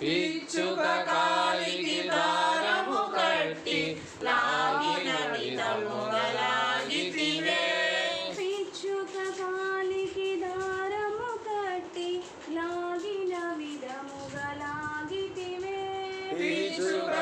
పిచ్చుక కాలికి దారము కట్టి లాగిన విధముగా లాగితివే. పిచ్చుక కాలికి దారము కట్టి లాగిన విధముగా లాగితివే. పిచ్చుక